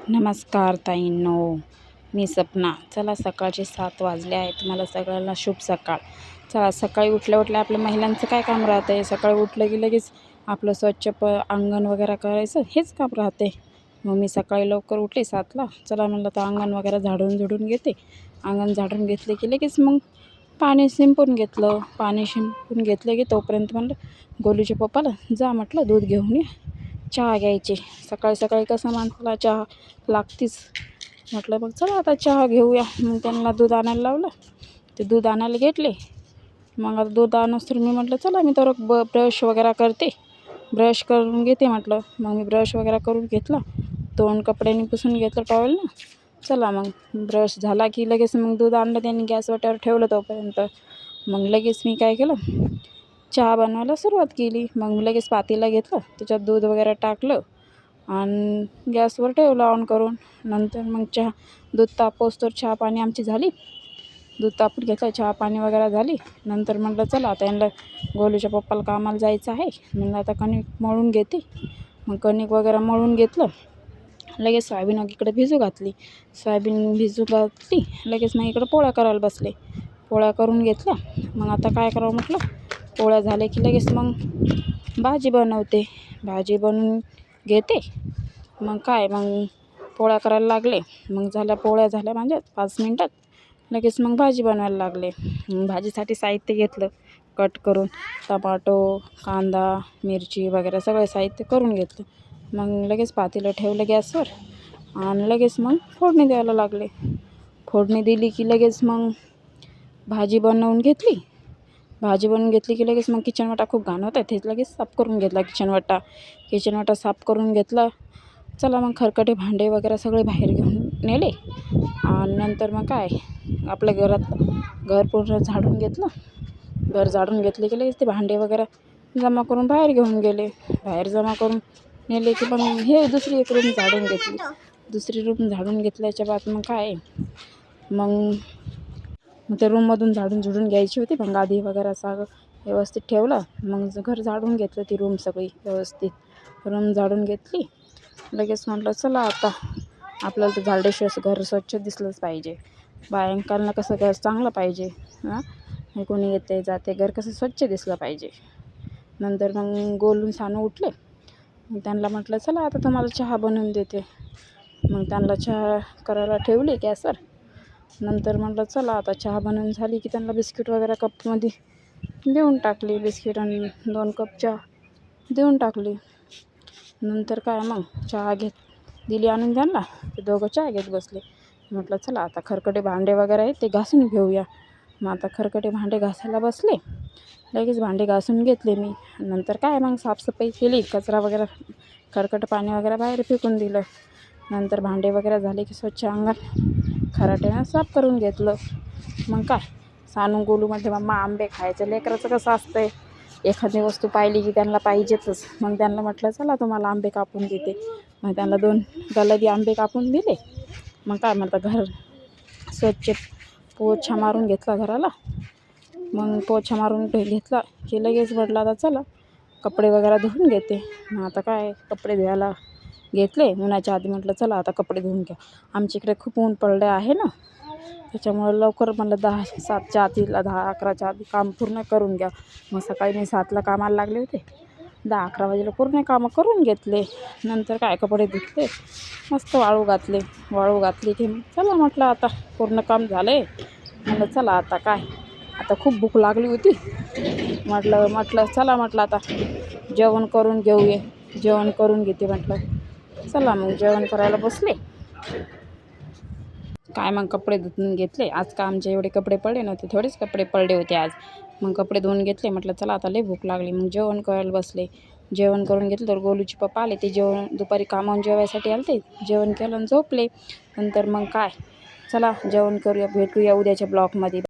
नमस्कार ताईंनो, मी सपना. चला, सकाळचे 7 वाजले आहेत. तुम्हाला सगळ्यांना शुभ सकाळ. चला, सकाळी उठल्या उठल्या आपल्या महिलांचं काय काम राहतं आहे? सकाळी उठलं की लगेच आपलं स्वच्छ अंगण वगैरे करायचं, हेच काम राहते. मग मी सकाळी लवकर उठले 7ला. चला म्हणलं तर अंगण वगैरे झाडून घेते. अंगण झाडून घेतले की लगेच मग पाणी शिंपून घेतलं. पाणी शिंपून घेतलं की तोपर्यंत म्हणलं गोलूच्या पप्पाला जा म्हटलं दूध घेऊन ये, चहा घ्यायचे. सकाळी सकाळी कसं माणसाला चहा लागतीच. म्हटलं मग चला आता चहा घेऊया. मग त्यांना दूध आणायला लावलं. ते दूध आणायला घेतले. मग आता दूध आणूस्तोवर मी म्हटलं चला मी तर ब्रश वगैरे करते, ब्रश करून घेते म्हटलं. मग मी ब्रश वगैरे करून घेतला, तोंड कपड्यांनी पुसून घेतलं टॉवेलनं. चला मग ब्रश झाला की लगेच मग दूध आणलं त्यांनी गॅसवर ठेवलं तोपर्यंत. मग लगेच मी काय केलं, चहा बनवायला सुरुवात केली. मग मी लगेच पातेलं घेतलं, त्याच्यात दूध वगैरे टाकलं आणि गॅसवर ठेवलं ऑन करून. नंतर मग दूध तापवस्तोवर चहा पाणी आमची झाली. दूध तापून घेतलं, चहा पाणी वगैरे झाली. नंतर म्हटलं चला आता यांना गोलूच्या पप्पाला कामाला जायचं आहे. म्हणलं आता कणिक मळून घेते. मग कणिक वगैरे मळून घेतलं. लगेच सोयाबीन इकडे भिजू घातली. लगेच मग इकडं पोळ्या करायला बसले. पोळ्या करून घेतल्या. मग आता काय करावं म्हटलं, पोळ्या झाल्या की लगेच मग भाजी बनवते. भाजी बनवून घेते. मग पोळ्या करायला लागले. मग पोळ्या झाल्या माझ्या 5 मिनटात. लगेच मग भाजी बनवायला लागले. भाजीसाठी साहित्य घेतलं कट करून. टमाटो, कांदा, मिरची वगैरे सगळं साहित्य करून घेतलं. मग लगेच पातेलं ठेवलं गॅसवर आणि लगेच मग फोडणी द्यायला लागले. फोडणी दिली की लगेच मग भाजी बनवून घेतली. की लगेच मग किचनवाटा खूप घाण होता, ते लगेच साफ करून घेतला. किचनवाटा साफ करून घेतला. चला मग खरकटे भांडे वगैरे सगळे बाहेर घेऊन नेले. आणि नंतर मग आपल्या घर पूर्ण झाडून घेतलं. घर झाडून घेतले की लगेच ते भांडे वगैरे जमा करून बाहेर घेऊन गेले. बाहेर जमा करून नेले की मग दुसरी एक रूम झाडून घेतली. दुसरी रूम झाडून घेतल्याच्या बाद मग त्या रूममधून झुडून घ्यायची होती. मग गादी वगैरे सगळं व्यवस्थित ठेवलं. मग घर झाडून घेतलं. ती रूम सगळी व्यवस्थित रूम झाडून घेतली. लगेच म्हटलं चला आता आपल्याला तर झाडल्याशिवाय घर स्वच्छ दिसलंच पाहिजे. बायकांना कसं घर चांगलं पाहिजे. हे कोणी येते जाते, घर कसं स्वच्छ दिसलं पाहिजे. नंतर मग गोलून सानू उठले. मग त्यांना म्हटलं चला आता तुम्हाला चहा बनवून देते. मग त्यांना चहा करायला ठेवली गॅसवर. नंतर म्हटलं चला आता चहा बनवून झाली की त्यांना बिस्किट वगैरे कपमध्ये देऊन टाकली. बिस्किट आणि 2 कप चहा देऊन टाकली. नंतर मग चहा दिली आणून त्यांना. ते दोघं चहा घेत बसले. म्हटलं चला आता खरकटे भांडे वगैरे आहेत ते घासून घेऊया. मग आता खरकटे भांडे घासायला बसले. लगेच भांडे घासून घेतले मी. नंतर मग साफसफाई केली. कचरा वगैरे खरकटं पाणी वगैरे बाहेर फेकून दिलं. नंतर भांडे वगैरे झाले की स्वच्छ अंगण खराट्यानं साफ करून घेतलं. मग सानू गोलूमध्ये मम्मा आंबे खायचे. लेकराचं कसं असतंय, एखादी वस्तू पाहिली की त्यांना पाहिजेतच. मग त्यांना म्हटलं चला तुम्हाला आंबे कापून देते. मग त्यांना 2 गलबी आंबे कापून दिले. मग म्हणतात घर स्वच्छ पोछा मारून घेतला घराला. मग पोछा मारून घेतला की लगेच म्हटलं आता चला कपडे वगैरे धुवून घेते. मग आता कपडे धुवायला घेतले. उन्हाच्या आधी म्हटलं चला आता कपडे धुवून घ्या. आमच्या इकडे खूप ऊन पडलं आहे ना, त्याच्यामुळे लवकर म्हणलं 7च्या आधी 10-11च्या आधी काम पूर्ण करून घ्या. मग सकाळी मी 7ला कामाला लागले होते. 10-11 वाजेला पूर्ण कामं करून घेतले. नंतर कपडे धुतले, मस्त वाळू घातली की चला म्हटलं आता पूर्ण काम झालं आहे. म्हणलं चला आता खूप भूक लागली होती. म्हटलं चला म्हटलं आता जेवण करून घेऊया. जेवण करून घेते म्हटलं. चला मग जेवण करायला बसले. मग कपडे धुवून घेतले. आज आमचे एवढे कपडे पडले नव्हते, थोडेच कपडे पडले होते आज. मग कपडे धुवून घेतले. म्हटलं चला आता लई भूक लागली. मग जेवण करायला बसले. जेवण करून घेतलं तर गोलूचे पप्पा आले. ते दुपारी कामावून जेवायसाठी आले. ते जेवण केलं आणि झोपले. नंतर मग चला जेवण करूया, भेटूया उद्याच्या ब्लॉगमध्ये.